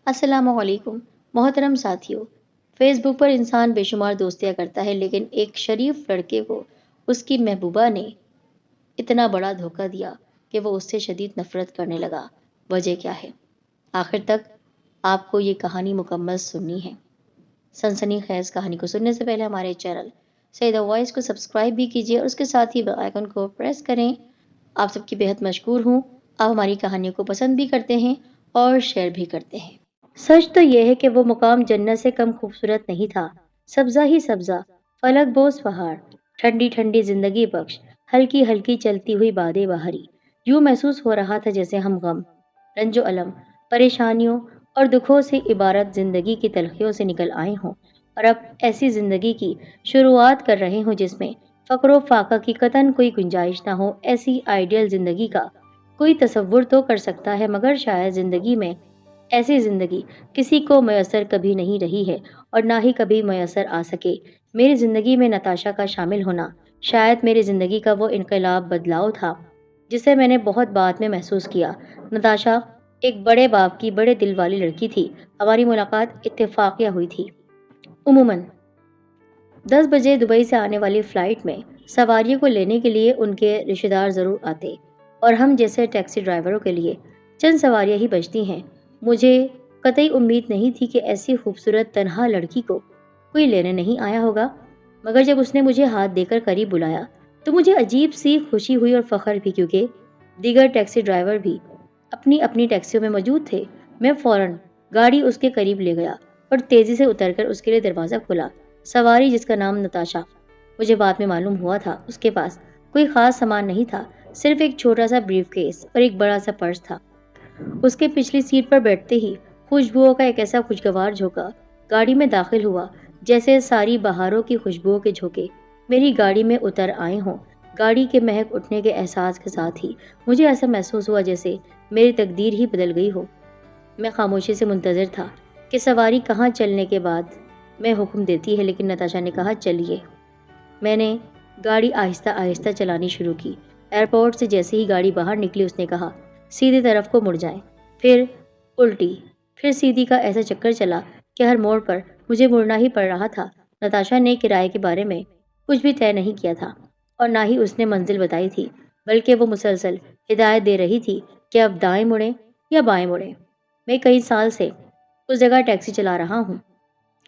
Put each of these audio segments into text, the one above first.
السلام علیکم محترم ساتھیوں، فیس بک پر انسان بے شمار دوستیاں کرتا ہے لیکن ایک شریف لڑکے کو اس کی محبوبہ نے اتنا بڑا دھوکہ دیا کہ وہ اس سے شدید نفرت کرنے لگا۔ وجہ کیا ہے؟ آخر تک آپ کو یہ کہانی مکمل سننی ہے۔ سنسنی خیز کہانی کو سننے سے پہلے ہمارے چینل سیدہ وائس کو سبسکرائب بھی کیجیے اور اس کے ساتھ ہی بیل آئیکن کو پریس کریں۔ آپ سب کی بہت مشکور ہوں۔ آپ ہماری کہانیوں کو پسند بھی کرتے ہیں اور شیئر بھی کرتے ہیں۔ سچ تو یہ ہے کہ وہ مقام جنت سے کم خوبصورت نہیں تھا۔ سبزہ ہی سبزہ، فلک بوس پہاڑ، ٹھنڈی ٹھنڈی زندگی بخش، ہلکی ہلکی چلتی ہوئی بادیں بہاری۔ یوں محسوس ہو رہا تھا جیسے ہم غم، رنج و الم، پریشانیوں اور دکھوں سے عبارت زندگی کی تلخیوں سے نکل آئے ہوں اور اب ایسی زندگی کی شروعات کر رہے ہوں جس میں فقر و فاقہ کی قطعاً کوئی گنجائش نہ ہو۔ ایسی آئیڈیل زندگی کا کوئی تصور تو کر سکتا ہے، مگر شاید زندگی میں ایسی زندگی کسی کو میسر کبھی نہیں رہی ہے اور نہ ہی کبھی میسر آ سکے۔ میری زندگی میں نتاشا کا شامل ہونا شاید میری زندگی کا وہ انقلاب بدلاؤ تھا جسے میں نے بہت بعد میں محسوس کیا۔ نتاشا ایک بڑے باپ کی بڑے دل والی لڑکی تھی۔ ہماری ملاقات اتفاقیہ ہوئی تھی۔ عموماً 10 بجے دبئی سے آنے والی فلائٹ میں سواریوں کو لینے کے لیے ان کے رشتہ دار ضرور آتے اور ہم جیسے ٹیکسی ڈرائیوروں کے لیے چند سواریاں ہی بچتی ہیں۔ مجھے قطعی امید نہیں تھی کہ ایسی خوبصورت تنہا لڑکی کو کوئی لینے نہیں آیا ہوگا، مگر جب اس نے مجھے ہاتھ دے کر قریب بلایا تو مجھے عجیب سی خوشی ہوئی اور فخر بھی، کیونکہ دیگر ٹیکسی ڈرائیور بھی اپنی اپنی ٹیکسیوں میں موجود تھے۔ میں فوراً گاڑی اس کے قریب لے گیا اور تیزی سے اتر کر اس کے لیے دروازہ کھولا۔ سواری جس کا نام نتاشا مجھے بعد میں معلوم ہوا تھا، اس کے پاس کوئی خاص سامان نہیں تھا، صرف ایک چھوٹا سا بریف کیس اور ایک بڑا سا پرس تھا۔ اس کے پچھلی سیٹ پر بیٹھتے ہی خوشبوؤں کا ایک ایسا خوشگوار جھونکا گاڑی میں داخل ہوا جیسے ساری بہاروں کی خوشبوؤں کے جھونکے میری گاڑی میں اتر آئے ہوں۔ گاڑی کے مہک اٹھنے کے احساس کے ساتھ ہی مجھے ایسا محسوس ہوا جیسے میری تقدیر ہی بدل گئی ہو۔ میں خاموشی سے منتظر تھا کہ سواری کہاں چلنے کے بعد میں حکم دیتی ہے، لیکن نتاشا نے کہا چلیے۔ میں نے گاڑی آہستہ آہستہ چلانی شروع کی۔ ایئرپورٹ سے جیسے ہی گاڑی باہر نکلی اس نے کہا سیدھی طرف کو مڑ جائیں، پھر الٹی، پھر سیدھی کا ایسا چکر چلا کہ ہر موڑ پر مجھے مڑنا ہی پڑ رہا تھا۔ نتاشا نے کرائے کے بارے میں کچھ بھی طے نہیں کیا تھا اور نہ ہی اس نے منزل بتائی تھی، بلکہ وہ مسلسل ہدایت دے رہی تھی کہ اب دائیں مڑیں یا بائیں مڑیں۔ میں کئی سال سے اس جگہ ٹیکسی چلا رہا ہوں،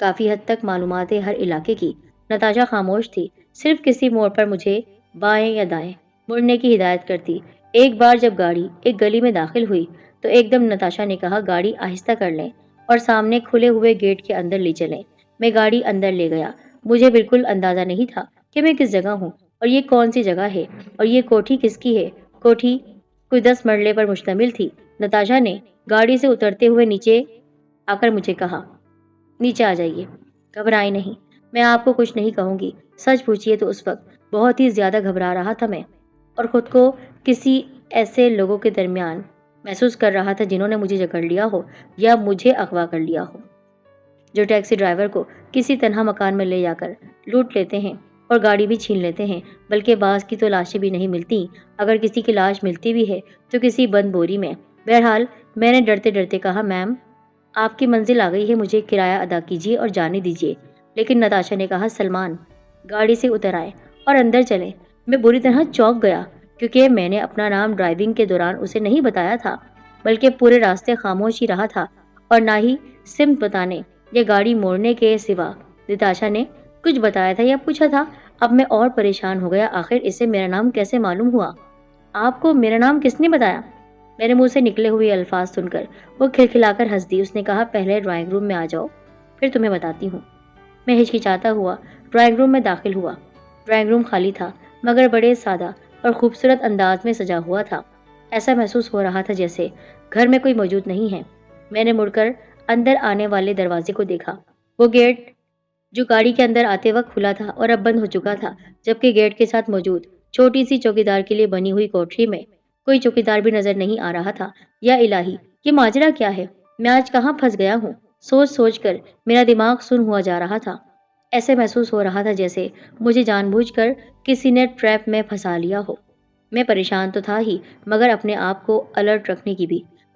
کافی حد تک معلومات ہے ہر علاقے کی۔ نتاشا خاموش تھی، صرف کسی موڑ پر مجھے بائیں یا دائیں مڑنے کی ہدایت کرتی۔ ایک بار جب گاڑی ایک گلی میں داخل ہوئی تو ایک دم نتاشا نے کہا گاڑی آہستہ کر لیں اور سامنے کھلے ہوئے گیٹ کے اندر لے چلیں۔ میں گاڑی اندر لے گیا۔ مجھے بالکل اندازہ نہیں تھا کہ میں کس جگہ ہوں اور یہ کون سی جگہ ہے اور یہ کوٹھی کس کی ہے۔ کوٹھی کوئی 10 مرلے پر مشتمل تھی۔ نتاشا نے گاڑی سے اترتے ہوئے نیچے آ کر مجھے کہا نیچے آ جائیے، گھبرائیں نہیں، میں آپ کو کچھ نہیں کہوں گی۔ سچ پوچھیے تو اس وقت بہت ہی زیادہ گھبرا رہا تھا میں، اور خود کو کسی ایسے لوگوں کے درمیان محسوس کر رہا تھا جنہوں نے مجھے جکڑ لیا ہو یا مجھے اغوا کر لیا ہو، جو ٹیکسی ڈرائیور کو کسی تنہا مکان میں لے جا کر لوٹ لیتے ہیں اور گاڑی بھی چھین لیتے ہیں، بلکہ بعض کی تو لاشیں بھی نہیں ملتی، اگر کسی کی لاش ملتی بھی ہے تو کسی بند بوری میں۔ بہرحال میں نے ڈرتے ڈرتے کہا میم، آپ کی منزل آ گئی ہے، مجھے کرایہ ادا کیجیے اور جانے دیجیے۔ لیکن نتاشا نے کہا سلمان، گاڑی سے اتر آئے اور اندر چلیں۔ میں بری طرح چونک گیا کیونکہ میں نے اپنا نام ڈرائیونگ کے دوران اسے نہیں بتایا تھا، بلکہ پورے راستے خاموش ہی رہا تھا اور نہ ہی سمت بتانے یا گاڑی موڑنے کے سوا نتاشا نے کچھ بتایا تھا یا پوچھا تھا۔ اب میں اور پریشان ہو گیا، آخر اسے میرا نام کیسے معلوم ہوا؟ آپ کو میرا نام کس نے بتایا؟ میرے منہ سے نکلے ہوئے الفاظ سن کر وہ کھلکھلا کر ہنس دی۔ اس نے کہا پہلے ڈرائنگ روم میں آ جاؤ، پھر تمہیں بتاتی ہوں۔ میں ہچکچاتا ہوا ڈرائنگ روم میں داخل ہوا۔ ڈرائنگ روم خالی تھا، مگر بڑے سادہ اور خوبصورت انداز میں سجا ہوا تھا۔ ایسا محسوس ہو رہا تھا جیسے گھر میں کوئی موجود نہیں ہے۔ میں نے مڑ کر اندر آنے والے دروازے کو دیکھا۔ وہ گیٹ جو گاڑی کے اندر آتے وقت کھلا تھا اور اب بند ہو چکا تھا، جبکہ گیٹ کے ساتھ موجود چھوٹی سی چوکیدار کے لیے بنی ہوئی کوٹری میں کوئی چوکیدار بھی نظر نہیں آ رہا تھا۔ یا الہی، یہ ماجرا کیا ہے؟ میں آج کہاں پھنس گیا ہوں؟ سوچ سوچ کر میرا دماغ سن ہوا جا رہا تھا۔ ایسے محسوس ہو رہا تھا جیسے مجھے جان بوجھ کر کسی نے ٹریپ میں پھنسا لیا ہو۔ میں پریشان تو تھا ہی، مگر اپنے آپ کو الرٹ رکھنے کی بھی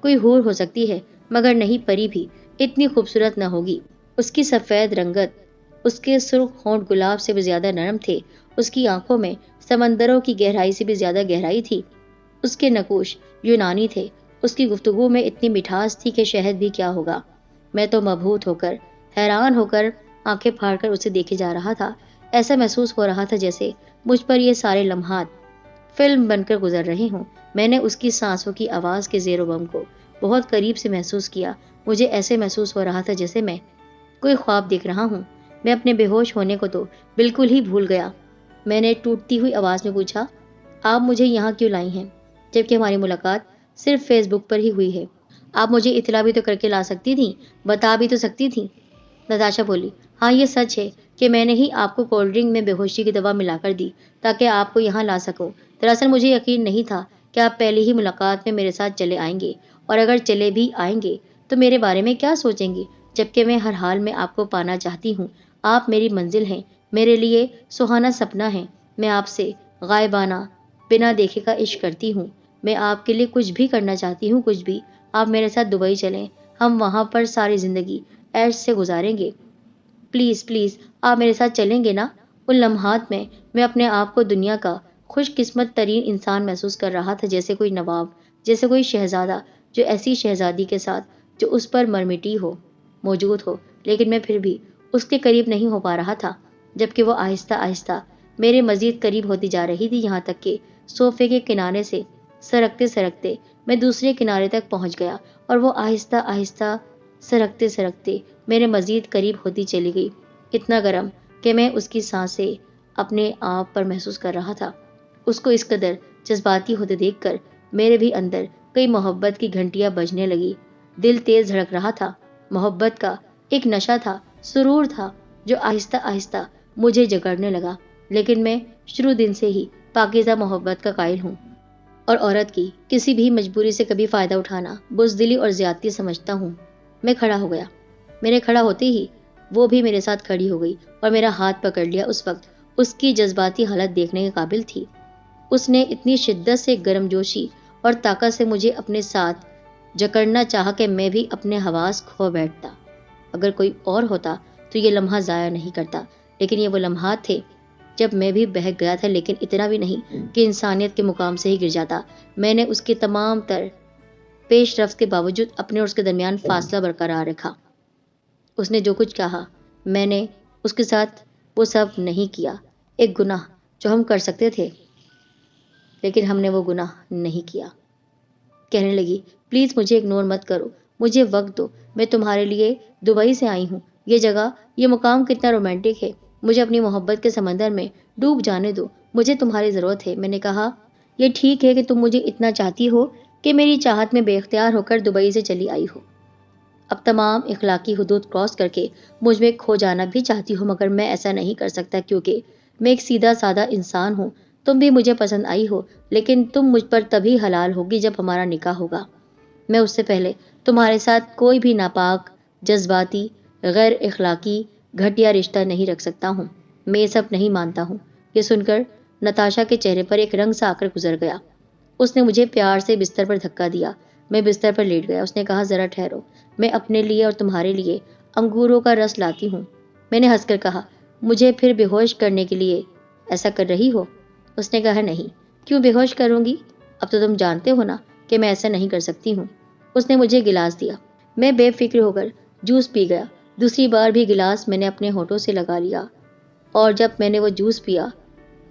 کوئی حور ہو سکتی ہے مگر نہیں پری بھی اتنی خوبصورت نہ ہوگی۔ اس کی سفید رنگت اس کے سرخ ہونٹ گلاب سے بھی زیادہ نرم تھے، اس کی آنکھوں میں سمندروں کی گہرائی سے بھی زیادہ گہرائی تھی، اس کے نقوش یونانی تھے، اس کی گفتگو میں اتنی مٹھاس تھی کہ شہد بھی کیا ہوگا۔ میں تو مبہوت ہو کر، حیران ہو کر، آنکھیں پھاڑ کر اسے دیکھے جا رہا تھا۔ ایسا محسوس ہو رہا تھا جیسے مجھ پر یہ سارے لمحات فلم بن کر گزر رہے ہوں۔ میں نے اس کی سانسوں کی آواز کے زیر و بم کو بہت قریب سے محسوس کیا۔ مجھے ایسے محسوس ہو رہا تھا جیسے میں کوئی خواب دیکھ رہا ہوں۔ میں اپنے بے ہوش ہونے کو تو بالکل ہی بھول گیا۔ میں نے ٹوٹتی ہوئی آواز میں پوچھا، آپ مجھے یہاں کیوں لائی ہیں جبکہ ہماری ملاقات صرف فیس بک پر ہی ہوئی ہے؟ آپ مجھے اطلاع بھی تو کر کے لا سکتی تھیں، بتا بھی تو سکتی تھیں۔ نتاشا بولی، ہاں یہ سچ ہے کہ میں نے ہی آپ کو کولڈ ڈرنک میں بے ہوشی کی دوا ملا کر دی تاکہ آپ کو یہاں لا سکوں۔ دراصل مجھے یقین نہیں تھا کہ آپ پہلی ہی ملاقات میں میرے ساتھ چلے آئیں گے، اور اگر چلے بھی آئیں گے تو میرے بارے میں کیا سوچیں گے، جبکہ میں ہر حال میں آپ کو پانا چاہتی ہوں۔ آپ میری منزل ہیں، میرے لیے سہانا سپنا ہے۔ میں آپ سے غائبانہ بنا دیکھے کا عشق کرتی ہوں۔ میں آپ کے لیے کچھ بھی کرنا چاہتی ہوں، کچھ بھی۔ آپ میرے ساتھ دبئی چلیں، ہم وہاں پر ساری زندگی عیش سے گزاریں گے۔ پلیز پلیز آپ میرے ساتھ چلیں گے نا؟ ان لمحات میں میں اپنے آپ کو دنیا کا خوش قسمت ترین انسان محسوس کر رہا تھا، جیسے کوئی نواب، جیسے کوئی شہزادہ جو ایسی شہزادی کے ساتھ جو اس پر مرمٹی ہو موجود ہو، لیکن میں پھر بھی اس کے قریب نہیں ہو پا رہا تھا، جبکہ وہ آہستہ آہستہ میرے مزید قریب ہوتی جا رہی تھی، یہاں تک کہ صوفے کے کنارے سے سرکتے سرکتے میں دوسرے کنارے تک پہنچ گیا، اور وہ آہستہ آہستہ سرکتے سرکتے میرے مزید قریب ہوتی چلی گئی، اتنا گرم کہ میں اس کی سانسیں اپنے آپ پر محسوس کر رہا تھا۔ اس کو اس قدر جذباتی ہوتے دیکھ کر میرے بھی اندر کئی محبت کی گھنٹیاں بجنے لگی، دل تیز دھڑک رہا تھا۔ محبت کا ایک نشہ تھا، سرور تھا جو آہستہ آہستہ مجھے جگڑنے لگا، لیکن میں شروع دن سے ہی پاکیزہ محبت کا قائل ہوں، اور عورت کی کسی بھی مجبوری سے کبھی فائدہ اٹھانا بزدلی اور زیادتی سمجھتا ہوں۔ میں کھڑا ہو گیا، میرے کھڑا ہوتے ہی وہ بھی میرے ساتھ کھڑی ہو گئی اور میرا ہاتھ پکڑ لیا۔ اس وقت اس کی جذباتی حالت دیکھنے کے قابل تھی۔ اس نے اتنی شدت سے، گرم جوشی اور طاقت سے مجھے اپنے ساتھ جکڑنا چاہا کہ میں بھی اپنے حواس کھو بیٹھتا۔ اگر کوئی اور ہوتا تو یہ لمحہ ضائع نہیں کرتا، لیکن یہ وہ لمحات تھے جب میں بھی بہک گیا تھا، لیکن اتنا بھی نہیں کہ انسانیت کے مقام سے ہی گر جاتا۔ میں نے اس کے تمام تر پیش رفت کے باوجود اپنے اور اس کے درمیان فاصلہ برقرار رکھا۔ اس نے جو کچھ کہا میں نے اس کے ساتھ وہ سب نہیں کیا، ایک گناہ جو ہم کر سکتے تھے، لیکن ہم نے وہ گناہ نہیں کیا۔ کہنے لگی، پلیز مجھے اگنور مت کرو، مجھے وقت دو، میں تمہارے لیے دبئی سے آئی ہوں، یہ جگہ، یہ مقام کتنا رومانٹک ہے، مجھے اپنی محبت کے سمندر میں ڈوب جانے دو، مجھے تمہاری ضرورت ہے۔ میں نے کہا، یہ ٹھیک ہے کہ تم مجھے اتنا چاہتی ہو کہ میری چاہت میں بے اختیار ہو کر دبئی سے چلی آئی ہو، اب تمام اخلاقی حدود کراس کر کے مجھ میں کھو جانا بھی چاہتی ہو، مگر میں ایسا نہیں کر سکتا کیونکہ میں ایک سیدھا سادہ انسان ہوں۔ تم بھی مجھے پسند آئی ہو، لیکن تم مجھ پر تبھی حلال ہوگی جب ہمارا نکاح ہوگا۔ میں اس سے پہلے تمہارے ساتھ کوئی بھی ناپاک، جذباتی، غیر اخلاقی، گھٹیا رشتہ نہیں رکھ سکتا ہوں۔ میں یہ سب نہیں مانتا ہوں۔ یہ سن کر نتاشا کے چہرے پر ایک رنگ سا آ کر گزر گیا۔ اس نے مجھے پیار سے بستر پر دھکا دیا، میں بستر پر لیٹ گیا۔ اس نے کہا، ذرا ٹھہرو، میں اپنے لیے اور تمہارے لیے انگوروں کا رس لاتی ہوں۔ میں نے ہنس کر کہا، مجھے پھر بے ہوش کرنے کے لیے ایسا کر رہی ہو؟ اس نے کہا، نہیں، کیوں بے ہوش کروں گی؟ اب تو تم جانتے ہو نا کہ میں ایسا نہیں کر سکتی ہوں۔ اس نے مجھے گلاس دیا، میں بے فکر ہو کر جوس پی گیا۔ دوسری بار بھی گلاس میں نے اپنے ہونٹوں سے لگا لیا، اور جب میں نے وہ جوس پیا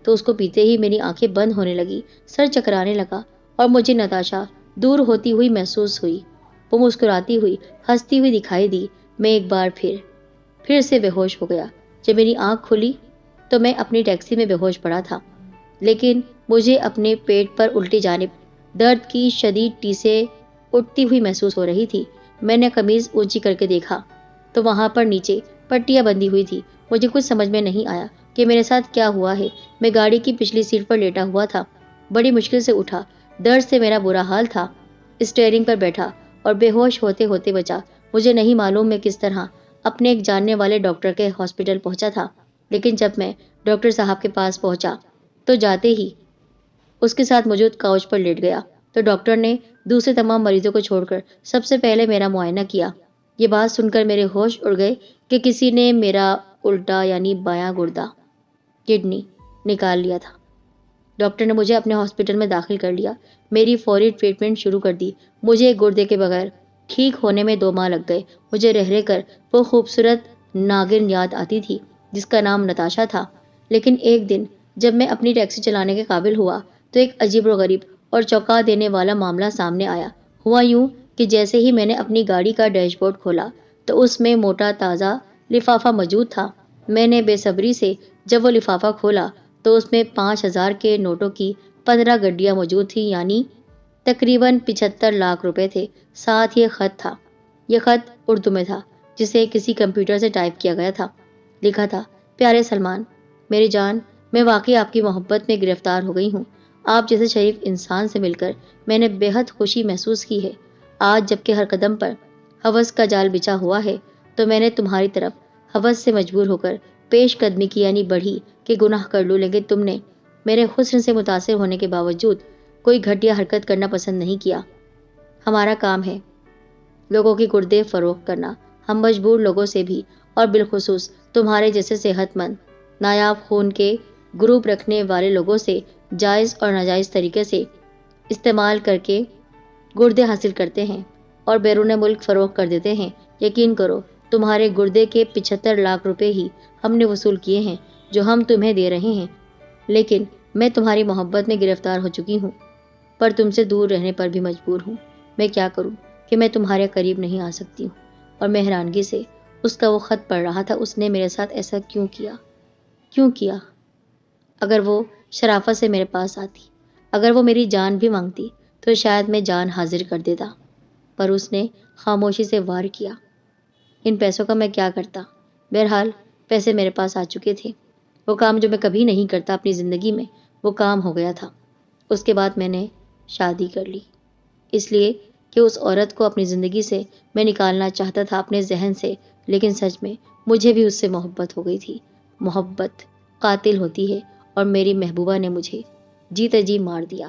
تو اس کو پیتے ہی میری آنکھیں بند ہونے لگی، سر چکرانے لگا، اور مجھے نتاشا دور ہوتی ہوئی محسوس ہوئی۔ وہ مسکراتی ہوئی، ہنستی ہوئی دکھائی دی۔ میں ایک بار پھر سے بے ہوش ہو گیا۔ جب میری آنکھ کھلی تو میں اپنی ٹیکسی میں بے ہوش پڑا تھا، لیکن مجھے اپنے پیٹ پر الٹی جانب درد کی شدید ٹیسیں اٹھتی ہوئی محسوس ہو رہی تھی۔ میں نے قمیض اونچی کر کے دیکھا تو وہاں پر نیچے پٹیاں بندھی ہوئی تھی۔ مجھے کچھ سمجھ میں نہیں آیا کہ میرے ساتھ کیا ہوا ہے۔ میں گاڑی کی پچھلی سیٹ پر لیٹا ہوا تھا، بڑی مشکل سے اٹھا، درد سے میرا برا حال تھا، اسٹیئرنگ پر بیٹھا اور بے ہوش ہوتے ہوتے بچا۔ مجھے نہیں معلوم میں کس طرح اپنے ایک جاننے والے ڈاکٹر کے ہاسپٹل پہنچا تھا، لیکن جب میں ڈاکٹر صاحب کے پاس پہنچا تو جاتے ہی اس کے ساتھ موجود کاؤچ پر لیٹ گیا۔ تو ڈاکٹر نے دوسرے تمام مریضوں کو چھوڑ کر سب سے پہلے میرا معائنہ کیا۔ یہ بات سن کر میرے ہوش اڑ گئے کہ کسی نے میرا الٹا یعنی بایاں گردہ کڈنی نکال لیا تھا۔ ڈاکٹر نے مجھے اپنے ہاسپٹل میں داخل کر لیا، میری فوری ٹریٹمنٹ شروع کر دی۔ مجھے ایک گردے کے بغیر ٹھیک ہونے میں 2 ماہ لگ گئے۔ مجھے رہ رہ کر وہ خوبصورت ناگن یاد آتی تھی جس کا نام نتاشا تھا۔ لیکن ایک دن جب میں اپنی ٹیکسی چلانے کے قابل ہوا تو ایک عجیب و غریب اور چونکا دینے والا معاملہ سامنے آیا۔ ہوا یوں کہ جیسے ہی میں نے اپنی گاڑی کا ڈیش بورڈ کھولا تو اس میں موٹا تازہ لفافہ موجود تھا۔ میں نے بے صبری سے جب وہ لفافہ کھولا تو اس میں 5,000 کے نوٹوں کی 15 گڈیاں موجود تھیں، یعنی تقریباً 75 لاکھ روپے تھے۔ ساتھ یہ خط تھا۔ یہ خط اردو میں تھا جسے کسی کمپیوٹر سے ٹائپ کیا گیا تھا۔ لکھا تھا، پیارے سلمان، میری جان، میں واقعی آپ کی محبت میں گرفتار ہو گئی ہوں۔ آپ جیسے شریف انسان سے مل کر میں نے بے حد خوشی محسوس کی ہے۔ آج جب کہ ہر قدم پر ہوس کا جال بچھا ہوا ہے تو میں نے تمہاری طرف ہوس سے مجبور ہو کر پیش قدمی کی، یعنی بڑھی کہ گناہ کر لوں، لیکن تم نے میرے حسن سے متاثر ہونے کے باوجود کوئی گھٹیا حرکت کرنا پسند نہیں کیا۔ ہمارا کام ہے لوگوں کی گردے فروخت کرنا۔ ہم مجبور لوگوں سے بھی، اور بالخصوص تمہارے جیسے صحت مند نایاب خون کے گروپ رکھنے والے لوگوں سے جائز اور ناجائز طریقے سے استعمال کر کے گردے حاصل کرتے ہیں اور بیرون ملک فروخت کر دیتے ہیں۔ یقین کرو، تمہارے گردے کے 75 لاکھ روپے ہی ہم نے وصول کیے ہیں جو ہم تمہیں دے رہے ہیں۔ لیکن میں تمہاری محبت میں گرفتار ہو چکی ہوں، پر تم سے دور رہنے پر بھی مجبور ہوں۔ میں کیا کروں کہ میں تمہارے قریب نہیں آ سکتی ہوں۔ اور میں حیرانگی سے اس کا وہ خط پڑھ رہا تھا۔ اس نے میرے ساتھ ایسا کیوں کیا؟ اگر وہ شرافت سے میرے پاس آتی، اگر وہ میری جان بھی مانگتی تو شاید میں جان حاضر کر دیتا، پر اس نے خاموشی سے وار کیا۔ ان پیسوں کا میں کیا کرتا؟ بہرحال پیسے میرے پاس آ چکے تھے۔ وہ کام جو میں کبھی نہیں کرتا اپنی زندگی میں، وہ کام ہو گیا تھا۔ اس کے بعد میں نے شادی کر لی، اس لیے کہ اس عورت کو اپنی زندگی سے میں نکالنا چاہتا تھا، اپنے ذہن سے۔ لیکن سچ میں مجھے بھی اس سے محبت ہو گئی تھی۔ محبت قاتل ہوتی ہے، اور میری محبوبہ نے مجھے جیتے جی مار دیا۔